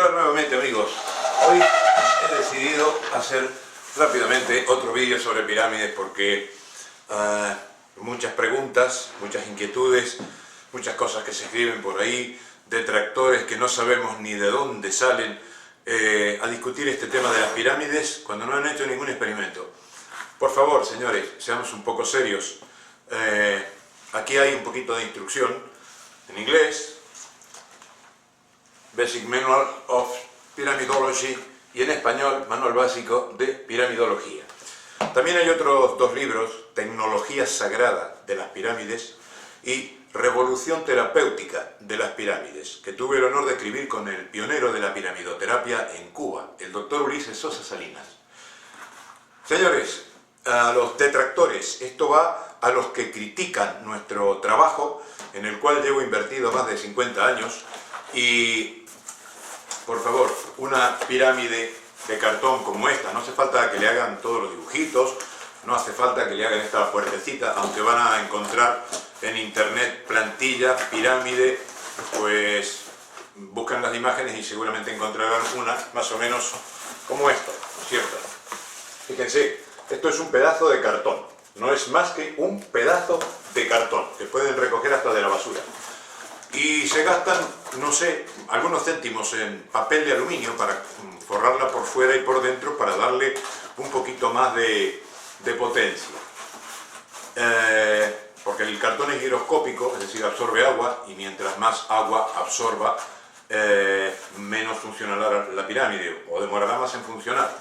Hola nuevamente, amigos. Hoy he decidido hacer rápidamente otro vídeo sobre pirámides porque muchas preguntas, muchas inquietudes, muchas cosas que se escriben por ahí, detractores que no sabemos ni de dónde salen a discutir este tema de las pirámides cuando no han hecho ningún experimento. Por favor, señores, seamos un poco serios. Aquí hay un poquito de instrucción en inglés, Basic Manual of Pyramidology, y en español, Manual Básico de Piramidología. También hay otros dos libros, Tecnología Sagrada de las Pirámides y Revolución Terapéutica de las Pirámides, que tuve el honor de escribir con el pionero de la piramidoterapia en Cuba, el doctor Ulises Sosa Salinas. Señores, a los detractores, esto va a los que critican nuestro trabajo, en el cual llevo invertido más de 50 años, y por favor, una pirámide de cartón como esta, no hace falta que le hagan todos los dibujitos, no hace falta que le hagan esta puertecita, aunque van a encontrar en internet plantilla, pirámide, pues buscan las imágenes y seguramente encontrarán una más o menos como esta, ¿cierto? Fíjense, esto es un pedazo de cartón, no es más que un pedazo de cartón, que pueden recoger hasta de la basura. Y se gastan, no sé, algunos céntimos en papel de aluminio para forrarla por fuera y por dentro para darle un poquito más de potencia. Porque el cartón es higroscópico, es decir, absorbe agua, y mientras más agua absorba, menos funcionará la pirámide, o demorará más en funcionar.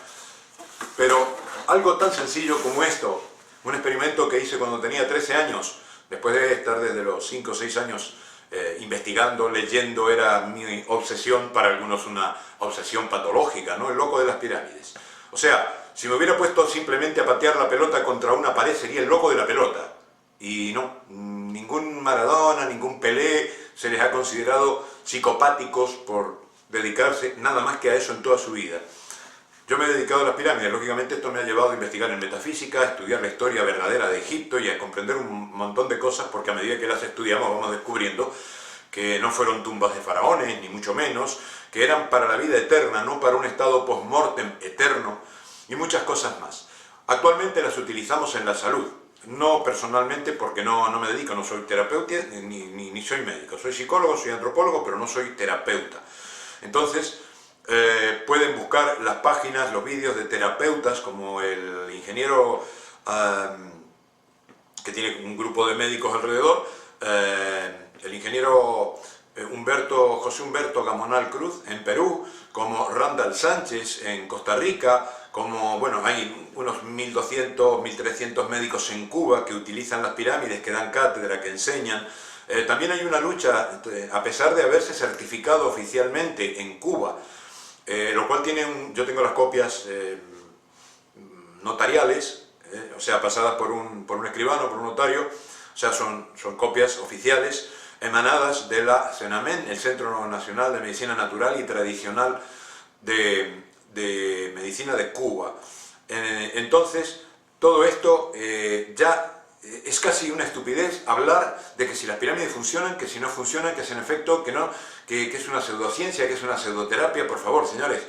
Pero algo tan sencillo como esto, un experimento que hice cuando tenía 13 años, después de estar desde los 5 o 6 años investigando, leyendo, era mi obsesión, para algunos una obsesión patológica, ¿no? El loco de las pirámides. O sea, si me hubiera puesto simplemente a patear la pelota contra una pared, sería el loco de la pelota. Y no, ningún Maradona, ningún Pelé se les ha considerado psicopáticos por dedicarse nada más que a eso en toda su vida. Yo me he dedicado a las pirámides, lógicamente esto me ha llevado a investigar en metafísica, a estudiar la historia verdadera de Egipto y a comprender un montón de cosas, porque a medida que las estudiamos vamos descubriendo que no fueron tumbas de faraones, ni mucho menos, que eran para la vida eterna, no para un estado post-mortem eterno, y muchas cosas más. Actualmente las utilizamos en la salud, no personalmente porque no me dedico, no soy terapeuta ni soy médico, soy psicólogo, soy antropólogo, pero no soy terapeuta. Entonces, pueden buscar las páginas, los vídeos de terapeutas como el ingeniero que tiene un grupo de médicos alrededor, el ingeniero José Humberto Gamonal Cruz en Perú, como Randall Sánchez en Costa Rica, como, bueno, hay unos 1200, 1300 médicos en Cuba que utilizan las pirámides, que dan cátedra, que enseñan. También hay una lucha, a pesar de haberse certificado oficialmente en Cuba, lo cual yo tengo las copias notariales, o sea, pasadas por un escribano, por un notario, o sea, son copias oficiales emanadas de la CENAMEN, el Centro Nacional de Medicina Natural y Tradicional de Medicina de Cuba. Entonces, todo esto ya es casi una estupidez hablar de que si las pirámides funcionan, que si no funcionan, que es en efecto, que no, que es una pseudociencia, que es una pseudoterapia. Por favor, señores,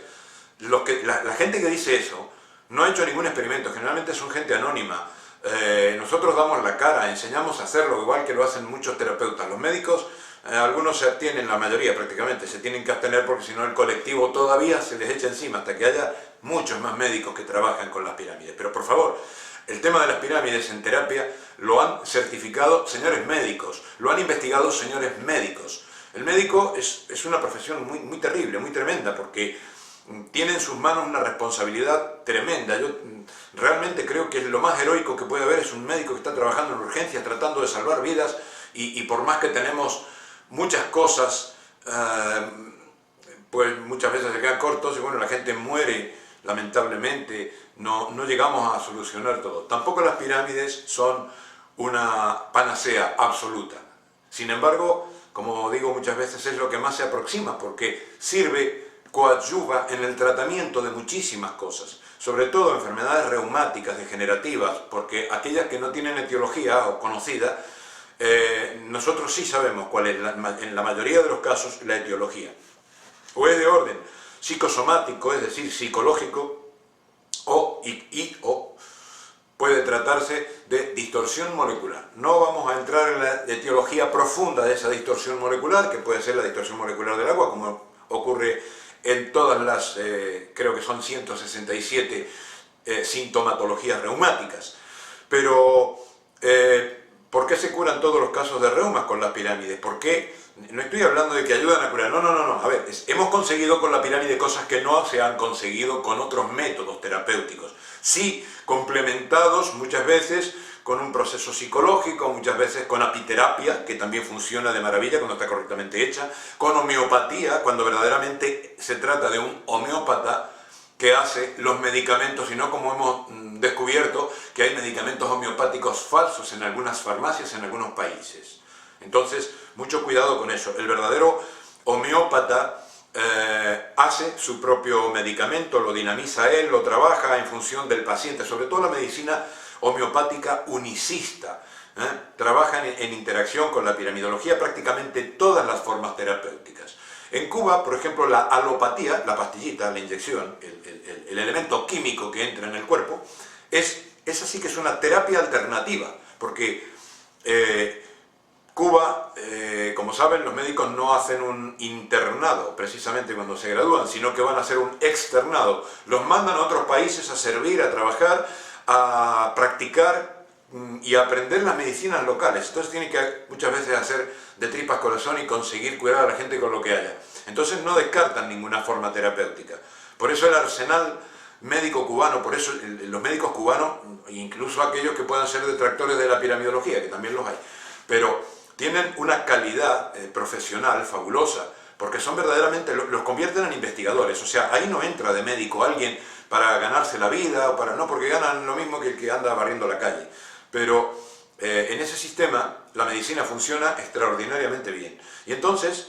la gente que dice eso no ha hecho ningún experimento, generalmente son gente anónima. Nosotros damos la cara, enseñamos a hacerlo, igual que lo hacen muchos terapeutas. Los médicos, algunos se abstienen, la mayoría prácticamente, se tienen que abstener porque si no el colectivo todavía se les echa encima, hasta que haya muchos más médicos que trabajan con las pirámides. Pero por favor, el tema de las pirámides en terapia lo han certificado señores médicos, lo han investigado señores médicos. El médico es una profesión muy terrible, muy tremenda, porque tiene en sus manos una responsabilidad tremenda. Yo realmente creo que lo más heroico que puede haber es un médico que está trabajando en urgencias, tratando de salvar vidas, y por más que tenemos muchas cosas, pues muchas veces se quedan cortos y bueno, la gente muere, lamentablemente, no llegamos a solucionar todo. Tampoco las pirámides son una panacea absoluta. Sin embargo, como digo muchas veces, es lo que más se aproxima, porque coadyuva en el tratamiento de muchísimas cosas, sobre todo enfermedades reumáticas, degenerativas, porque aquellas que no tienen etiología o conocida, nosotros sí sabemos cuál es, en la mayoría de los casos, la etiología. O es de orden psicosomático, es decir, psicológico, o puede tratarse de distorsión molecular. No vamos a entrar en la etiología profunda de esa distorsión molecular, que puede ser la distorsión molecular del agua, como ocurre en todas las, creo que son 167 sintomatologías reumáticas. Pero, ¿por qué se curan todos los casos de reumas con las pirámides? ¿Por qué? No estoy hablando de que ayudan a curar, no. A ver, hemos conseguido con la pirámide cosas que no se han conseguido con otros métodos terapéuticos. Sí, complementados muchas veces con un proceso psicológico, muchas veces con apiterapia, que también funciona de maravilla cuando está correctamente hecha, con homeopatía, cuando verdaderamente se trata de un homeópata que hace los medicamentos, y no como hemos descubierto que hay medicamentos homeopáticos falsos en algunas farmacias en algunos países. Entonces, mucho cuidado con eso. El verdadero homeópata hace su propio medicamento, lo dinamiza él, lo trabaja en función del paciente, sobre todo la medicina homeopática unicista. Trabaja en interacción con la piramidología prácticamente todas las formas terapéuticas. En Cuba, por ejemplo, la alopatía, la pastillita, la inyección, el elemento químico que entra en el cuerpo, esa sí que es una terapia alternativa, porque Cuba, como saben, los médicos no hacen un internado precisamente cuando se gradúan, sino que van a hacer un externado. Los mandan a otros países a servir, a trabajar, a practicar y a aprender las medicinas locales. Entonces tienen que muchas veces hacer de tripas corazón y conseguir curar a la gente con lo que haya. Entonces no descartan ninguna forma terapéutica. Por eso el arsenal médico cubano, por eso los médicos cubanos, incluso aquellos que puedan ser detractores de la piramidología, que también los hay, pero tienen una calidad profesional fabulosa, porque son verdaderamente, los convierten en investigadores. O sea, ahí no entra de médico alguien para ganarse la vida, o para no, porque ganan lo mismo que el que anda barriendo la calle. Pero en ese sistema la medicina funciona extraordinariamente bien. Y entonces,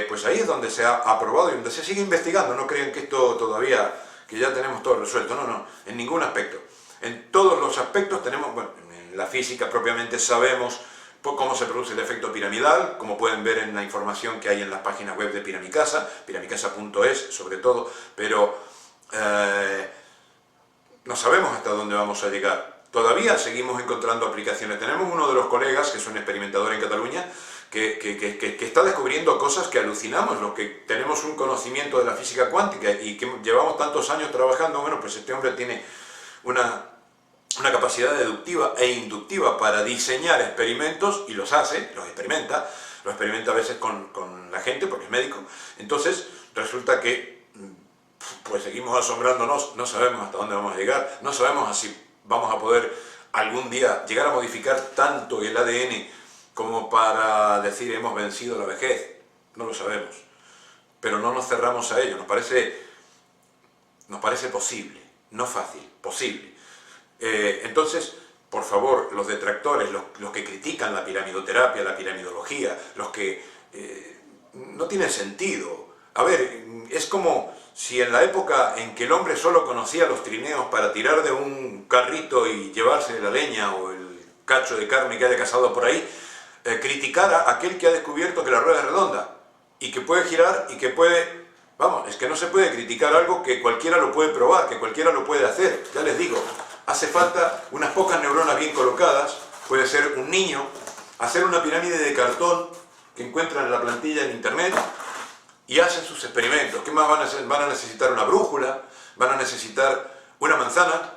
pues ahí es donde se ha aprobado y donde se sigue investigando. No crean que esto todavía, que ya tenemos todo resuelto. No, en ningún aspecto. En todos los aspectos tenemos, bueno, en la física propiamente sabemos cómo se produce el efecto piramidal, como pueden ver en la información que hay en las páginas web de Piramicasa, piramicasa.es sobre todo, pero no sabemos hasta dónde vamos a llegar. Todavía seguimos encontrando aplicaciones. Tenemos uno de los colegas, que es un experimentador en Cataluña, que está descubriendo cosas que alucinamos, los que tenemos un conocimiento de la física cuántica y que llevamos tantos años trabajando. Bueno, pues este hombre tiene una capacidad deductiva e inductiva para diseñar experimentos y los hace, los experimenta a veces con la gente porque es médico. Entonces resulta que pues seguimos asombrándonos, no sabemos hasta dónde vamos a llegar, no sabemos si vamos a poder algún día llegar a modificar tanto el ADN como para decir hemos vencido la vejez. No lo sabemos, pero no nos cerramos a ello. Nos parece posible, no fácil, posible. Entonces, por favor, los detractores, los que critican la piramidoterapia, la piramidología, los que no tienen sentido. A ver, es como si en la época en que el hombre solo conocía los trineos para tirar de un carrito y llevarse la leña o el cacho de carne que haya cazado por ahí, criticara a aquel que ha descubierto que la rueda es redonda y que puede girar y que puede... Vamos, es que no se puede criticar algo que cualquiera lo puede probar, que cualquiera lo puede hacer. Ya les digo, hace falta unas pocas neuronas bien colocadas, puede ser un niño, hacer una pirámide de cartón que encuentran en la plantilla en internet y hacen sus experimentos. ¿Qué más van a hacer? Van a necesitar una brújula, van a necesitar una manzana,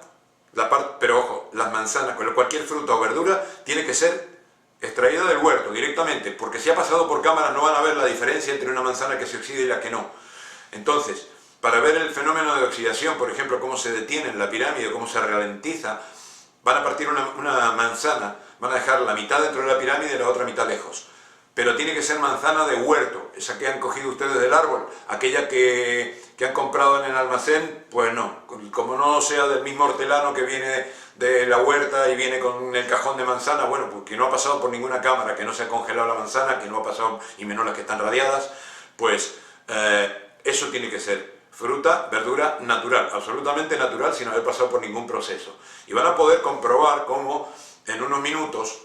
pero ojo, las manzanas, cualquier fruta o verdura, tiene que ser extraída del huerto directamente, porque si ha pasado por cámara no van a ver la diferencia entre una manzana que se oxida y la que no. Entonces, para ver el fenómeno de oxidación, por ejemplo, cómo se detiene en la pirámide, cómo se ralentiza, van a partir una manzana, van a dejar la mitad dentro de la pirámide y la otra mitad lejos. Pero tiene que ser manzana de huerto, esa que han cogido ustedes del árbol, aquella que han comprado en el almacén, pues no, como no sea del mismo hortelano que viene de la huerta y viene con el cajón de manzana, bueno, pues que no ha pasado por ninguna cámara, que no se ha congelado la manzana, que no ha pasado, y menos las que están radiadas, pues eso tiene que ser fruta, verdura natural, absolutamente natural, sin haber pasado por ningún proceso. Y van a poder comprobar cómo en unos minutos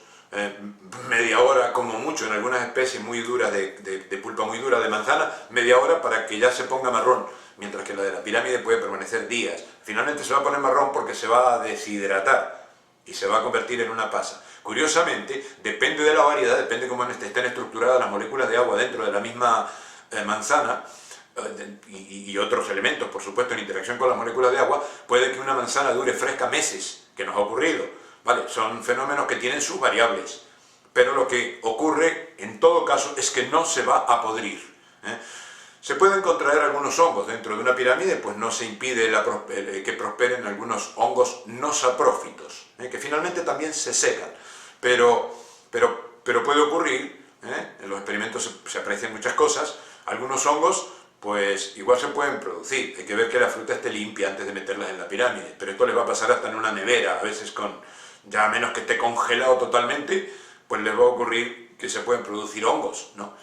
media hora como mucho en algunas especies muy duras de pulpa muy dura de manzana, media hora para que ya se ponga marrón, mientras que la de la pirámide puede permanecer días. Finalmente se va a poner marrón porque se va a deshidratar y se va a convertir en una pasa. Curiosamente, depende de la variedad, depende cómo estén estructuradas las moléculas de agua dentro de la misma manzana, y otros elementos, por supuesto, en interacción con las moléculas de agua, puede que una manzana dure fresca meses, que nos ha ocurrido, ¿vale? Son fenómenos que tienen sus variables, pero lo que ocurre, en todo caso, es que no se va a podrir, ¿eh? Se pueden contraer algunos hongos dentro de una pirámide, pues no se impide que prosperen algunos hongos no saprófitos, que finalmente también se secan, pero puede ocurrir, en los experimentos se aprecian muchas cosas, algunos hongos pues igual se pueden producir. Hay que ver que la fruta esté limpia antes de meterlas en la pirámide, pero esto les va a pasar hasta en una nevera, a veces ya a menos que esté congelado totalmente, pues les va a ocurrir que se pueden producir hongos, ¿no?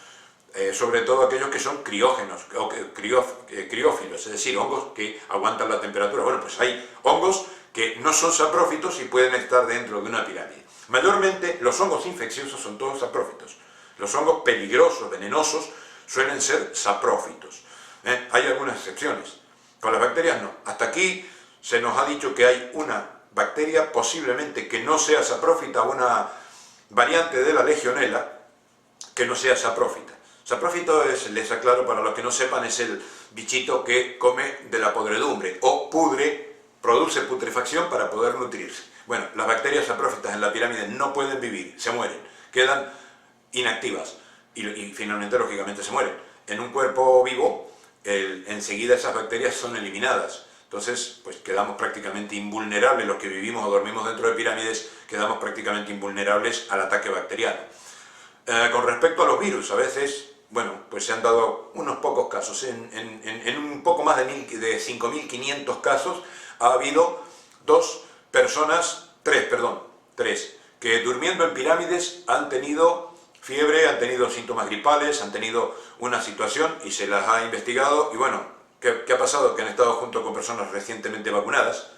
Sobre todo aquellos que son criógenos, o criófilos, es decir, hongos que aguantan la temperatura. Bueno, pues hay hongos que no son saprófitos y pueden estar dentro de una pirámide. Mayormente los hongos infecciosos son todos saprófitos. Los hongos peligrosos, venenosos, suelen ser saprófitos. Hay algunas excepciones. Con las bacterias no. Hasta aquí se nos ha dicho que hay una bacteria posiblemente que no sea saprófita, una variante de la legionela que no sea saprófita. Saprófito es, les aclaro para los que no sepan, es el bichito que come de la podredumbre o produce putrefacción para poder nutrirse. Bueno, las bacterias saprófitas en la pirámide no pueden vivir, se mueren, quedan inactivas y finalmente, lógicamente, se mueren. En un cuerpo vivo, enseguida esas bacterias son eliminadas. Entonces, pues quedamos prácticamente invulnerables, los que vivimos o dormimos dentro de pirámides, quedamos prácticamente invulnerables al ataque bacteriano. Con respecto a los virus, a veces, bueno, pues se han dado unos pocos casos. En un poco más de 5.500 casos ha habido tres, que durmiendo en pirámides han tenido fiebre, han tenido síntomas gripales, han tenido una situación y se las ha investigado. Y bueno, ¿qué ha pasado? Que han estado junto con personas recientemente vacunadas,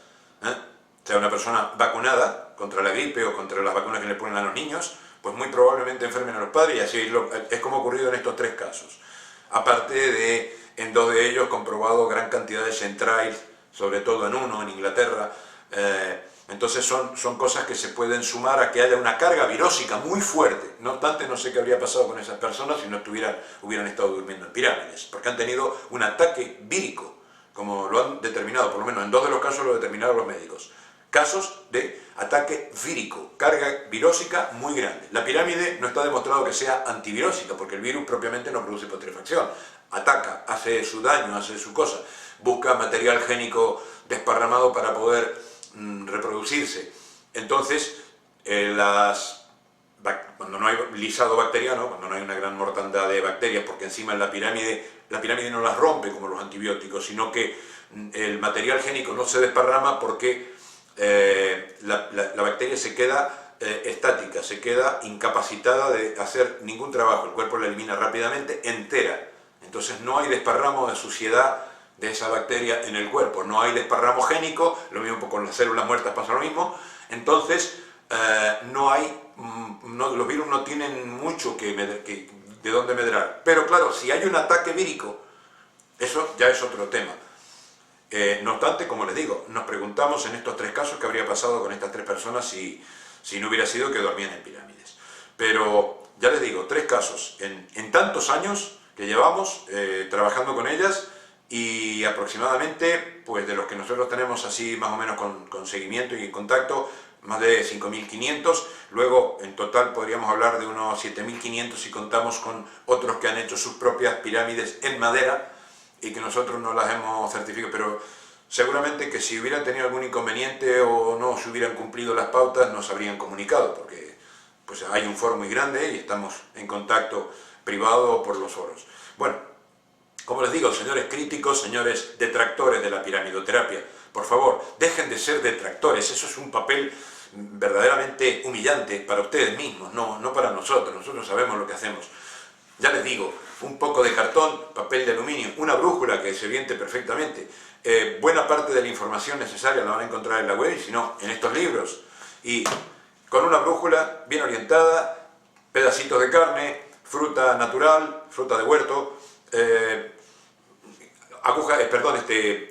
O sea, una persona vacunada contra la gripe o contra las vacunas que le ponen a los niños, pues muy probablemente enfermen a los padres, y así es como ha ocurrido en estos tres casos. Aparte de, en 2 de ellos, comprobado gran cantidad de chemtrails, sobre todo en uno, en Inglaterra. Entonces son cosas que se pueden sumar a que haya una carga virósica muy fuerte. No obstante, no sé qué habría pasado con esas personas si no hubieran estado durmiendo en pirámides, porque han tenido un ataque vírico, como lo han determinado, por lo menos en 2 de los casos lo determinaron los médicos. Casos de ataque vírico, carga virósica muy grande. La pirámide no está demostrado que sea antivirósica, porque el virus propiamente no produce putrefacción. Ataca, hace su daño, hace su cosa, busca material génico desparramado para poder reproducirse. Entonces, cuando no hay lisado bacteriano, cuando no hay una gran mortandad de bacterias, porque encima la pirámide no las rompe como los antibióticos, sino que el material génico no se desparrama porque la bacteria se queda estática, se queda incapacitada de hacer ningún trabajo, el cuerpo la elimina rápidamente, entera. Entonces no hay desparramo de suciedad de esa bacteria en el cuerpo, no hay desparramo génico, lo mismo con las células muertas pasa lo mismo. Entonces los virus no tienen mucho de dónde medrar. Pero claro, si hay un ataque vírico, eso ya es otro tema. No obstante, como les digo, nos preguntamos en estos 3 casos qué habría pasado con estas 3 personas si no hubiera sido que dormían en pirámides. Pero ya les digo, 3 casos en tantos años que llevamos trabajando con ellas, y aproximadamente, pues de los que nosotros tenemos así más o menos con seguimiento y en contacto, más de 5.500, luego en total podríamos hablar de unos 7.500 si contamos con otros que han hecho sus propias pirámides en madera y que nosotros no las hemos certificado, pero seguramente que si hubieran tenido algún inconveniente o no se hubieran cumplido las pautas nos habrían comunicado, porque pues hay un foro muy grande y estamos en contacto privado por los foros. Bueno, como les digo, señores críticos, señores detractores de la piramidoterapia, por favor, dejen de ser detractores. Eso es un papel verdaderamente humillante para ustedes mismos, no para nosotros. Nosotros sabemos lo que hacemos. Ya les digo, un poco de cartón, papel de aluminio, una brújula que se oriente perfectamente. Buena parte de la información necesaria la van a encontrar en la web, y si no, en estos libros. Y con una brújula bien orientada, pedacitos de carne, fruta natural, fruta de huerto,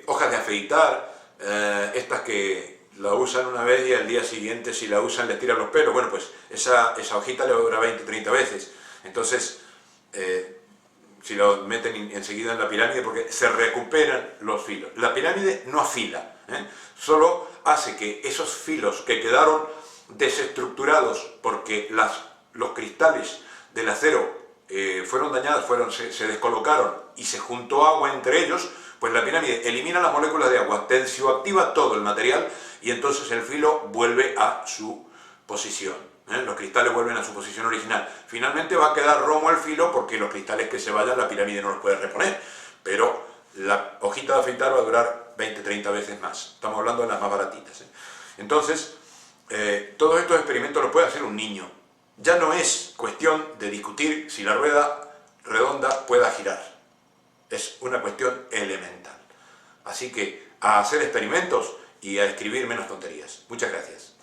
hojas de afeitar, estas que la usan una vez y al día siguiente si la usan les tiran los pelos. Bueno, pues esa hojita le va a durar 20, 30 veces. Entonces, si lo meten enseguida en la pirámide, porque se recuperan los filos. La pirámide no afila, solo hace que esos filos que quedaron desestructurados porque los cristales del acero fueron dañados, se descolocaron y se juntó agua entre ellos, pues la pirámide elimina las moléculas de agua, tensioactiva todo el material y entonces el filo vuelve a su posición. Los cristales vuelven a su posición original. Finalmente va a quedar romo el filo porque los cristales que se vayan la pirámide no los puede reponer, pero la hojita de afeitar va a durar 20-30 veces más. Estamos hablando de las más baratitas. Entonces, todos estos experimentos los puede hacer un niño. Ya no es cuestión de discutir si la rueda redonda pueda girar. Es una cuestión elemental. Así que a hacer experimentos y a escribir menos tonterías. Muchas gracias.